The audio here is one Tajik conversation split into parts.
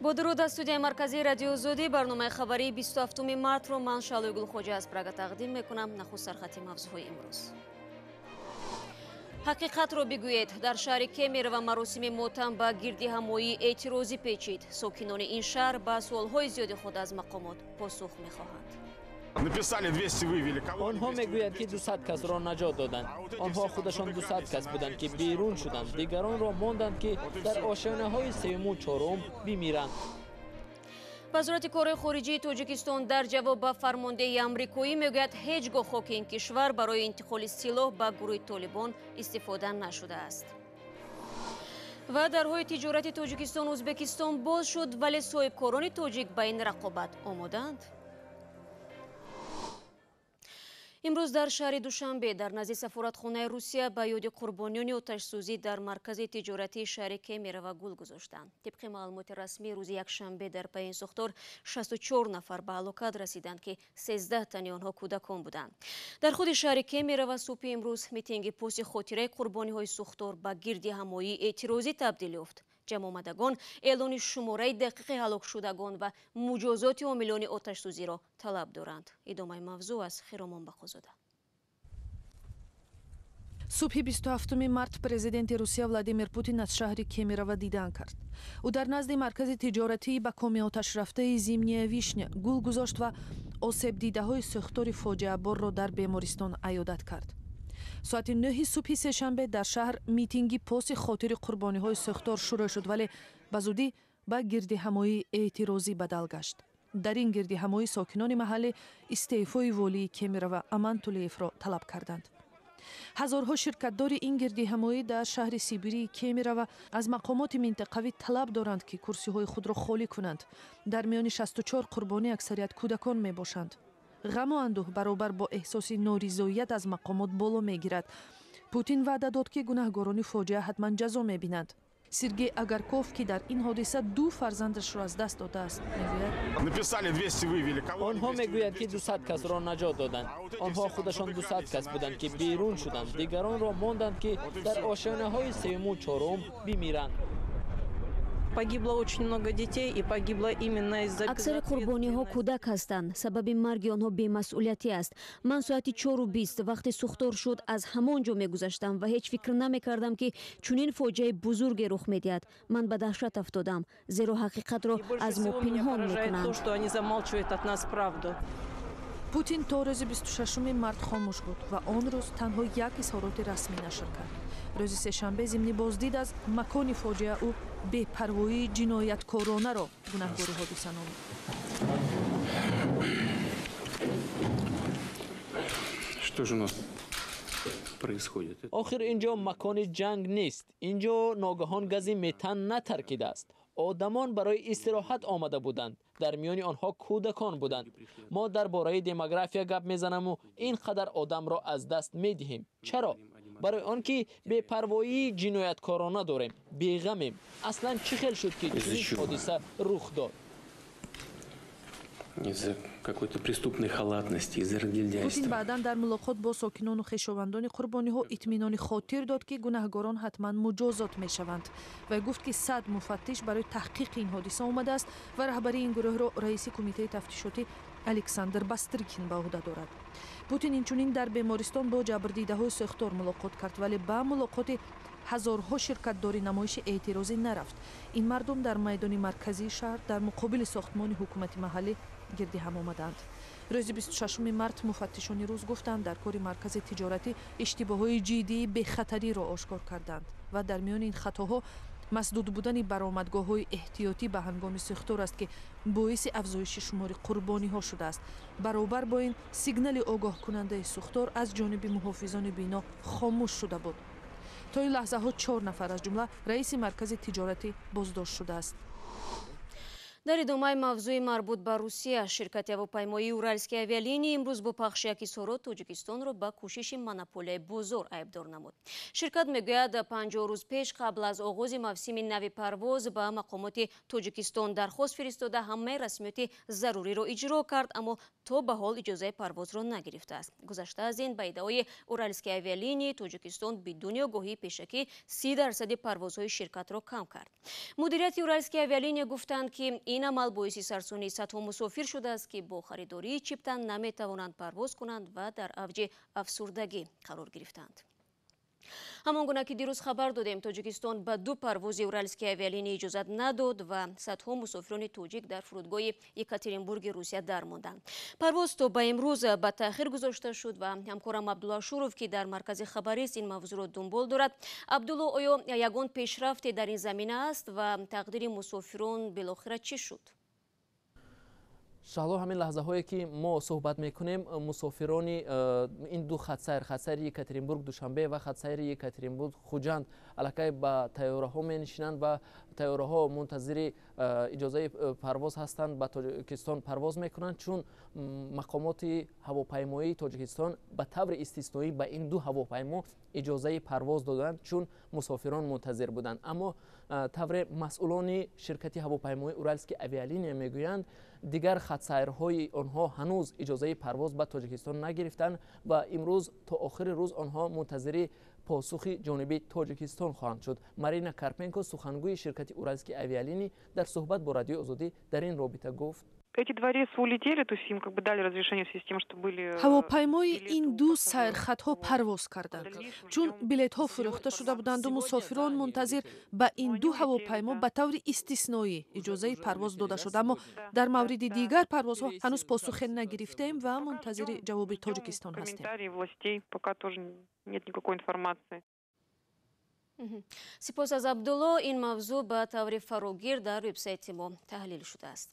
با درود از استودیوی مرکزی رادیو زودی برنامه خبری 27 مارت رو من شالوی گلخوجه از پراگ تقدیم میکنم. نخست سرخط موضوعهای امروز. حقیقت رو بگویید. در شهر کیمیر و مراسم ماتم با گردی همایی اعتراضی پیچید. ساکنان این شهر با سوالهای زیادی خود از مقامات پاسخ میخواهند. آنها میگویند که 200 کس را نجات دادند. آنها خودشان 200 کس بودند که بیرون شدند. دیگران را ماندند که در آشیانه های سوم و چهارم بمیرند. وزارت کار خارجه تاجیکستان در جواب به فرمانده آمریکایی میگوید هیچگاه خاک این کشور برای انتقال سلاح به گروه طالبان استفاده نشده است. و درهای تجارتی تاجیکستان و ازبکستان باز شد ولی صاحبکاران تاجیک به این رقابت آمادند. امروز در شهر دوشنبه در نزد سفارتخانه روسیه به یاد قربانیان آتش‌سوزی در مرکز تجارتی شهر کیمیر و گل گذاشتند. طبق معلومات رسمی روز یکشنبه در پی این ساختار 64 نفر به هلاکت رسیدند که 13 تن آنها کودکان بودند. در خود شهر کیمیر و صبح امروز میتینگ پس خاطره قربانی‌های ساختار به گردی همایی اعتراضی تبدیل یافت. جمع آمدگان اعلان شماره دقیق هلاک شدگان و مجازات عاملان آتش‌سوزی را طلب دارند. ادامه موضوع از خیرامان بخوزاده. صبح 27 مارت پرزیدنت روسیه ولادیمیر پوتین از شهر کیمیرو دیدن کرد. او در نزد مرکز تجارتی به کام آتش رفته زیمنی ویشنیا گل گذاشت و آسیب دیده های ساختار فاجعه بار را در بیمارستان عیادت کرد. ساعت 9 صبح سه‌شنبه در شهر میتینگی پاس خاطر قربانی های ساختار شروع شد ولی به زودی به گرد همایی اعتراضی بدل گشت. در این گرد همایی ساکنان محله استعفای والی کیمیرو امان تولیف را طلب کردند. هزارها شرکت‌دار این گرد همایی در شهر سیبیری کیمیرو از مقامات منطقوی طلب دارند که کرسی های خود را خالی کنند. در میان 64 قربانی اکثریت کودکان می باشند. غم و اندوه برابر با احساس نارضایت از مقامات بالا میگیرد. پوتین وعده داد که گناهکاران فاجعه حتما جزا میبینند. سرگئی اگرکوف که در این حادثه 2 فرزندش را از دست داده است میگوید آنها میگویند که 200 کس را نجات دادند. آنها خودشان 200 کس بودند که بیرون شدند. دیگران را ماندند که در آشیانه های سوم و چهارم بمیرند. اکثر قربانی ها کودک هستند. سبب مرگ آنها بی‌مسئولیتی است. من ساعت 4:20 وقتی ساختار شد از همانجا میگذشتم و هیچ فکر نمیکردم که چنین فاجعه بزرگی رخ میدهد. من به دهشت افتادم زیرا حقیقت را از ما پنهان میکنند. پوتین تا روز 26 مارت خاموش بود و آن روز تنها یک اظهارات رسمی نشر کرد. روز سه‌شنبه ضمن بازدید از مکان فاجعه او بی‌پروایی جنایتکارانه را گناهکار حادثه نامید. آخر اینجا مکان جنگ نیست. اینجا ناگهان گازی متن نترکیده است. آدمان برای استراحت آمده بودند. در میان آنها کودکان بودند. ما درباره دموگرافی گپ میزنیم و اینقدر آدم را از دست میدهیم. چرا؟ برای آنکه بی‌پروایی جنایتکارانه داریم. بی‌غمیم. اصلا چه خیل شد که این حادثه رخ داد؟ پوتین بعداً در ملاقات با ساکنان و خویشاوندان قربانی ها اطمینان خاطر داد که گناهکاران حتما مجازات می شوند و گفت که 100 مفتش برای تحقیق این حادثه آمده است و رهبری این گروه را رئیس کمیته تفتیشاتی الکساندر باسترکین به عهده دارد. پوتین اینچنین در بیمارستان با جبردیده های ساختار ملاقات کرد ولی با ملاقات هزارها شرکت‌دار نمایش اعتراضی نرفت. این مردم در میدان مرکزی شهر در مقابل ساختمان حکومت محلی گرد هم آمدند. روز 26 مارت مفتشان روز گفتند در کار مرکز تجارتی اشتباهات جدی به خطری را آشکار کردند و در میان این خطاها مسدود بودن برآمدگاه‌های احتیاطی به هنگام ساختار است که باعث افزایش شمار قربانی‌ها شده است. برابر با این سیگنال آگاه کننده ساختار از جانب محافظان بینا خاموش شده بود. تا این لحظه ها 4 نفر از جمله رئیس مرکز تجارتی بازداشت شده است. дар идомаи мавзӯи марбут ба Русия, ширкати ҳавопаймоии Уральские авиалинии имрӯз бо пахши акисҳорот Тоҷикистонро ба кӯшиши монополияи бозор айбдор намуд. Ширкат мегӯяд 50 рӯз пеш қабл аз оғози мавсими нави парвоз ба мақомоти Тоҷикистон дархост фиристода ҳамаи расмиёти заруриро иҷро кард, аммо то ба ҳол иҷозаи парвозро нагирифтааст. Гузашта аз ин ба иддаои Уральские авиалинии Тоҷикистон бидуни огоҳии пешакӣ 30% парвозҳои ширкатро кам кард. мудирияти Уральские авиалинии гуфтанд, ки ин амал боиси сарсонии садҳо мусофир шудааст, ки бо харидории чиптан наметавонанд парвоз кунанд ва дар авҷи афсурдагӣ қарор гирифтанд. ҳамон гуна ки дирӯз хабар додем, Тоҷикистон ба 2 парвози Уральские авиалинии иҷозат надод ва садҳо мусофирони тоҷик дар фурудгоҳи Екатеринбурги Русия дармонданд. Парвоз то ба имрӯз ба таъхир гузошта шуд ва ҳамкорам Абдулло Ашуров, ки дар маркази хабарист, ин мавзӯъро дунбол дорад. Абдулло, оё ягон пешрафте дар ин замина аст ва тақдири мусофирон билохира чӣ шуд? шаҳло, ҳамин лаҳзаҳое ки мо суҳбат мекунем, мусофирони ин ду хатсайри Екатеринбург Душанбе ва хатсайри Екатеринбург Хуҷанд аллакай ба тайёраҳо менишинанд ва тайёраҳо мунтазири иҷозаи парвоз ҳастанд, ба Тоҷикистон парвоз мекунанд, чун мақомоти ҳавопаймоии Тоҷикистон ба таври истисноӣ ба ин ду ҳавопаймо иҷозаи парвоз доданд, чун мусофирон мунтазир буданд. Аммо тавре масъулони ширкати ҳавопаймоии Уральские авиалиния мегӯянд, дигар хатсайрҳои онҳо ҳанӯз иҷозаи парвоз ба Тоҷикистон нагирифтанд ва имрӯз то охири рӯз онҳо мунтазири посухи ҷониби Тоҷикистон хоҳанд шуд. Марина Карпенко, сухангӯи ширкати Уральские авиалинии, дар суҳбат бо Радиои Озодӣ дар ин робита гуфт: Эти два рейса улетели, то есть им дали разрешение в связи с тем, что были... ҳавопаймои ин ду сайрхатҳо парвоз карданд, чун билетҳо фурӯхта шуда буданду мусофирон мунтазир ба ин ду ҳавопаймо ба таври истисноӣ иҷозаи парвоз дода шуд. Аммо дар мавриди дигар парвозҳо ҳанӯз посухе нагирифтем ва мунтазири ҷавоби Тоҷикистон ҳастем. сипос аз Абдулло, ин мавзӯъ ба таври фарогир дар вебсайти мо таҳлил шудааст.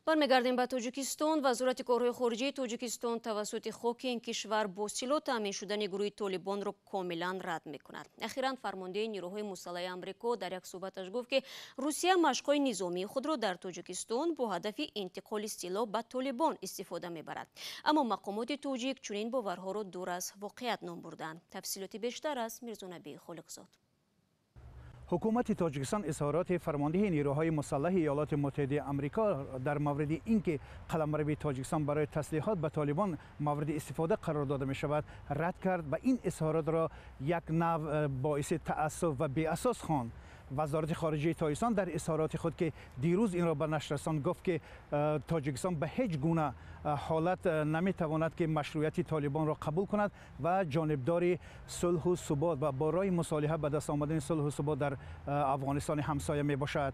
бармегардем ба Тоҷикистон. Вазорати корҳои хориҷии Тоҷикистон тавассути хоки ин кишвар бо силоҳ таъмин шудани гурӯҳи Толибонро комилан рад мекунад. ахиран фармондеҳи нирӯҳои мусаллаҳи Амрико дар як суҳбаташ гуфт, ки Русия машқҳои низомии худро дар Тоҷикистон бо ҳадафи интиқоли силоҳ ба Толибон истифода мебарад. Аммо мақомоти тоҷик чунин боварҳоро дур аз воқеият ном бурданд. тафсилоти бештар аз Мирзонабии Холиқзод. ҳукумати Тоҷикистон изҳороти фармондеҳи нирӯҳои мусаллаҳи Иёлоти Муттаҳидаи Амрико дар мавриди ин ки қаламрави Тоҷикистон барои таслиҳот ба Толибон мавриди истифода қарор дода мешавад рад кард ва ин изҳоротро як нав боиси таассуф ва беасос хонд. вазорати хориҷии Тоҷикистон дар изҳороти худ ки дирӯз инро ба нашр расон гуфт, ки Тоҷикистон ба ҳеҷ гуна ҳолат наметавонад ки машрӯияти Толибонро қабул кунад ва ҷонибдори сулҳу субот ва бо роҳи мусолиҳа ба даст омадани сулҳу субот дар Афғонистони ҳамсоя мебошад.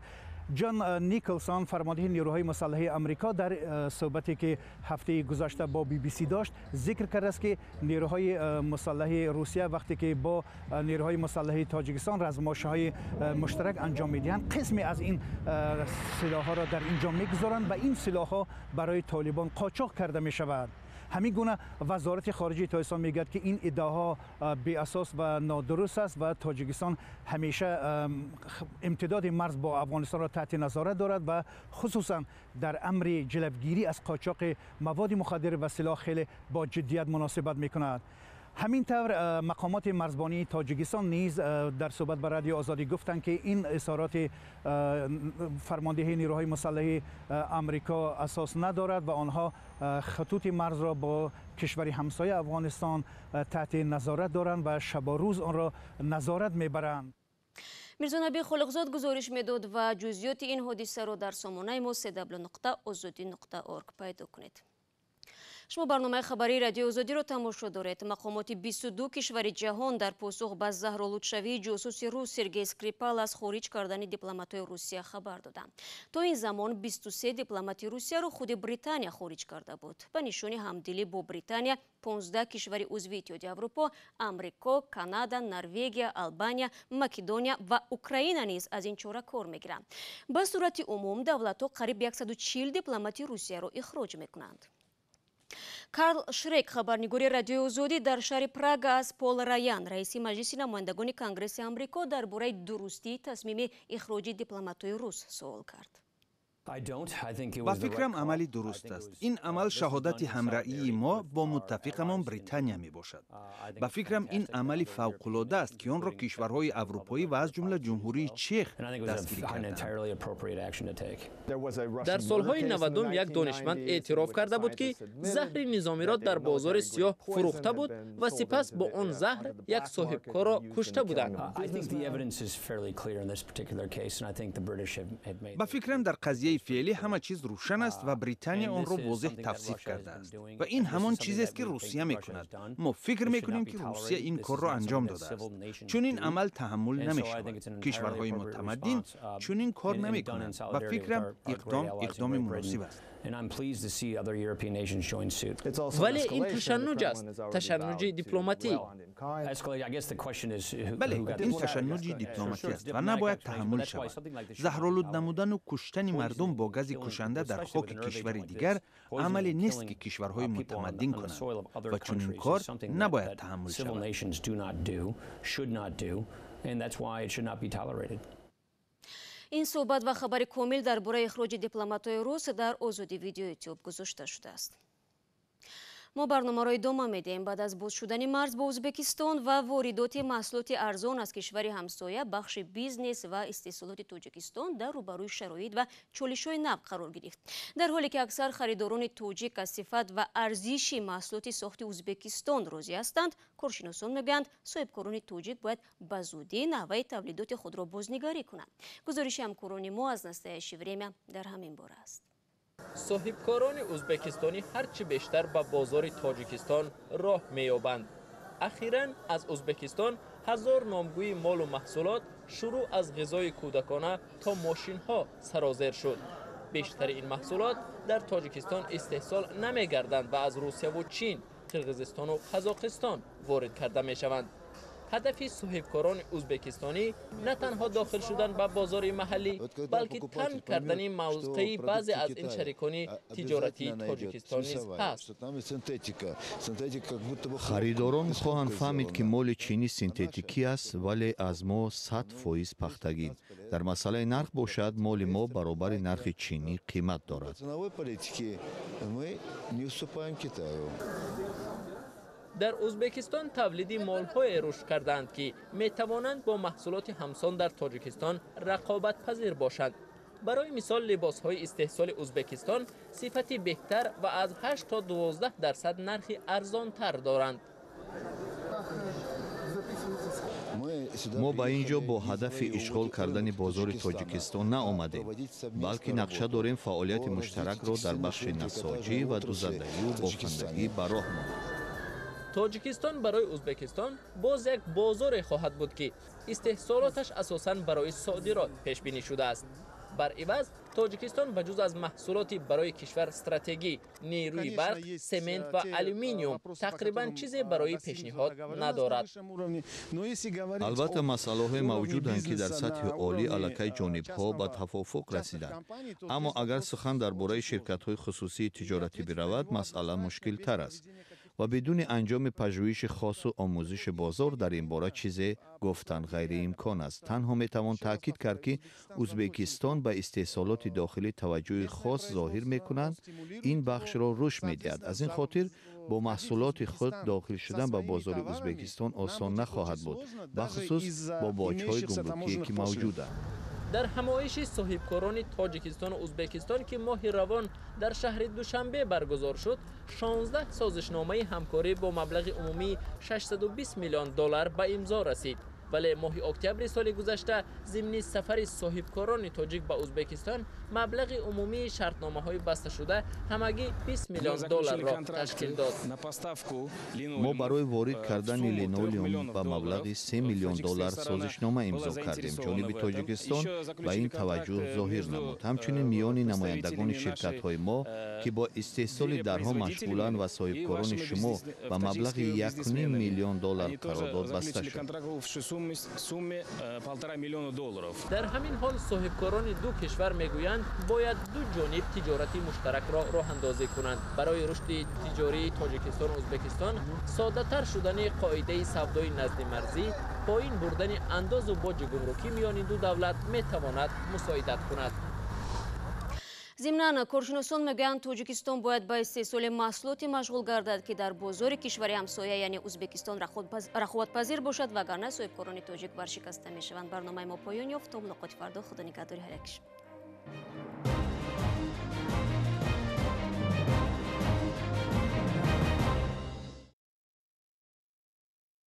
Ҷон Николсон, фармондеҳи нирӯҳои мусаллаҳи Амрико, дар суҳбате ки ҳафтаи гузашта бо BBC дошт, зикр кардааст, ки нирӯҳои мусаллаҳи Русия вақте ки бо нирӯҳои мусаллаҳи Тоҷикистон размошаҳои муштарак анҷом медиҳанд, қисме аз ин силоҳҳоро дар инҷо мегузоранд ва ин силоҳҳо барои Толибон қочоқ карда мешавад. ҳамин гуна вазорати хориҷии Тоҷикистон мегӯяд, ки ин иддаоҳо беасос ва нодуруст аст ва Тоҷикистон ҳамеша имтидоди марз бо Афғонистонро таҳти назорат дорад ва хусусан дар амри ҷилавгирӣ аз қочоқи маводи мухаддир ва силоҳ хеле бо ҷиддият муносибат мекунад. ҳамин тавр мақомоти марзбонии Тоҷикистон низ дар суҳбат ба Радиои Озодӣ гуфтанд, ки ин изҳороти фармондеҳии нирӯҳои мусаллаҳи Амрико асос надорад ва онҳо хатути марзро бо кишвари ҳамсоя Афғонистон таҳти назорат доранд ва шабу рӯз онро назорат мебаранд. Мирзонабии Холиқзод гузориш медод ва ҷузъиёти ин ҳодисаро дар сомонаи мо www.ozodi.org пайдо кунед. шумо барномаи хабарии Радиои Озодиро тамошо доред. мақомоти 22 кишвари ҷаҳон дар посух ба заҳролудшавии ҷосуси рус Сергей Скрипал аз хориҷ кардани дипломатҳои Русия хабар доданд. то ин замон 23 дипломати Русияро худи Британия хориҷ карда буд. ба нишони ҳамдилӣ бо Британия 15 кишвари узви Иттиҳоди Аврупо, Амрико, Канада, Норвегия, Албания, Македония ва Украина низ аз ин чора кор мегиранд. ба сурати умум давлатҳо қариб 140 дипломати Русияро ихроҷ мекунанд. Карл Шрек, хабарнигори Радиои Озодӣ, дар шаҳри Прага аз Пол Раян, раиси маҷлиси намояндагони Конгресси Амрико, дар бораи дурустии тасмими ихроҷи дипломатҳои рус суол кард. با فکرم عملی درست است. این عمل شهادت همرأیی ما با متفقمان بریتانیا می باشد. با فکرم این عملی فوق‌العاده است که آن را کشورهای اروپایی و از جمله جمهوری چک دستگیری کردند. در سالهای 90 یک دانشمند اعتراف کرده بود که زهر نظامی را در بازار سیاه فروخته بود و سپس با آن زهر یک صاحبکار را کشته بودند. با فکرم در قضیه فعلی همه چیز روشن است و بریتانیا آن را واضح توصیف کرده است و این همان چیزی است که روسیه میکند. ما فکر میکنیم که روسیه این کار را انجام داده است. چون این عمل تحمل نمیشود. کشورهای متمدن چون این کار نمیکنند و فکرم اقدام مناسب است. ولی این تشنج است، تشنج دیپلماتی. بله، این تشنج دیپلماتی است و نباید تحمل شود. زهرآلود نمودن و کشتن مردم با گاز کشنده در خاک کشور دیگر عملی نیست که کشورهای متمدن کنند و چون این کار نباید تحمل شود. این صحبت و خبر کامل درباره اخراج دیپلمات‌های روس در آزادی ویدیو یوتیوب گذاشته شده است. ما برنامه را ادامه میدیم. بعد از باز شدن مرز با ازبکستان و واردات محصولات ارزان از کشور همسایه، بخش بیزنس و استحصالات تاجیکستان در روبروی شرایط و چالش‌های نو قرار گرفت. در حالی که اکثر خریداران تاجیک از صفت و ارزش محصولات ساخت ازبکستان راضی هستند، کارشناسان میگویند صاحبکاران تاجیک باید به زودی نحوه تولیدات خود را بازنگری کنند. گزارش همکاران ما از نستایش وریم در همین باره است. صاحبکاران ازبکستانی هرچی بیشتر به بازار تاجیکستان راه می‌یابند. اخیراً از ازبکستان هزار نامگوی مال و محصولات شروع از غذای کودکانه تا ماشین‌ها سرازیر شد. بیشتر این محصولات در تاجیکستان استحصال نمی‌گردند و از روسیه و چین، قرقیزستان و قزاقستان وارد کرده می‌شوند. هدف صاحبکاران ازبکستانی نه تنها داخل شدن به بازار محلی، بلکه تنگ کردن موقع بعضی از این شریکان تجارتی تاجیکستان نیز هست. خریداران خواهند فهمید که مال چینی سنتتیکی است، ولی از ما 100% پختگی. در مسئله نرخ باشد، مال ما برابر نرخ چینی قیمت دارد. در ازبکستان تولیدی مال‌های رشد کردند که می‌توانند با محصولات همسان در تاجیکستان رقابت پذیر باشند. برای مثال لباس‌های استحصال ازبکستان صفتی بهتر و از 8 تا 12% نرخ ارزان‌تر دارند. ما به اینجا با هدف اشغال کردن بازار تاجیکستان نه آمدیم، بلکه نقشه داریم فعالیت مشترک را در بخش نساجی و دوزدهی و بافندگی به راه مانیم. تاجیکستان برای ازبکستان باز یک بازار خواهد بود که استحصالاتش اساساً برای صادرات پیش بینی شده است. بر عوض تاجیکستان بجز از محصولاتی برای کشور استراتژی، نیروی برق، سمنت و آلومینیوم تقریباً چیزی برای پیشنهاد ندارد. البته مسائل موجودند که در سطح عالی علاقه جانب‌ها به توافق رسیدند، اما اگر سخن درباره شرکت‌های خصوصی تجارتی برود، مسئله مشکل تر است و بدون انجام پژوهش خاص و آموزش بازار در این باره چیزی گفتن غیر امکان است. تنها میتوان تاکید کرد که ازبکستان به استحصالات داخلی توجه خاص ظاهر میکنند. این بخش را رشد میدهد. از این خاطر با محصولات خود داخل شدن به بازار ازبکستان آسان نخواهد بود، بخصوص با باج‌های گمرکی که موجودند. در همایش صاحبکاران تاجیکستان و ازبکستان که ماه روان در شهر دوشنبه برگزار شد، 16 سازشنامه همکاری با مبلغ عمومی 620 میلیون دلار به امضا رسید. ولی ماه اکتبر سال گذشته ضمن سفر صاحبکاران تاجیک به ازبکستان مبلغ عمومی شرطنامه‌های بسته شده همگی 20 میلیون دلار را تشکیل داد. ما برای وارد کردن لینولئوم به مبلغ 3 میلیون دلار سازشنامه امضا کردیم. جانب تاجیکستان و این توجه ظاهر نمود. همچنین میان نمایندگان شرکت‌های ما که با استحصال درها مشغولند و صاحبکاران شما به مبلغ 1.5 میلیون دلار قرارداد بسته شد. در همین حال صاحبکاران دو کشور میگویند باید دو جانب تجارتی مشترک را راه اندازی کنند. برای رشد تجاری تاجیکستان و ازبکستان ساده تر شدن قاعده سودای نزد مرزی، پایین بردن انداز و باج گمرکی میان دو دولت میتواند مساعدت کند. ضمناً کارشناسان میگویند تاجیکستان باید به استحصال محصولاتی مشغول گردد که در بازار کشور همسایه یعنی ازبکستان رقابت پذیر باشد وگرنه صاحبکاران تاجیک ورشکسته میشوند. برنامه ما پایان یافت. تا ملاقات فردا. خدا نگهدار هر یک.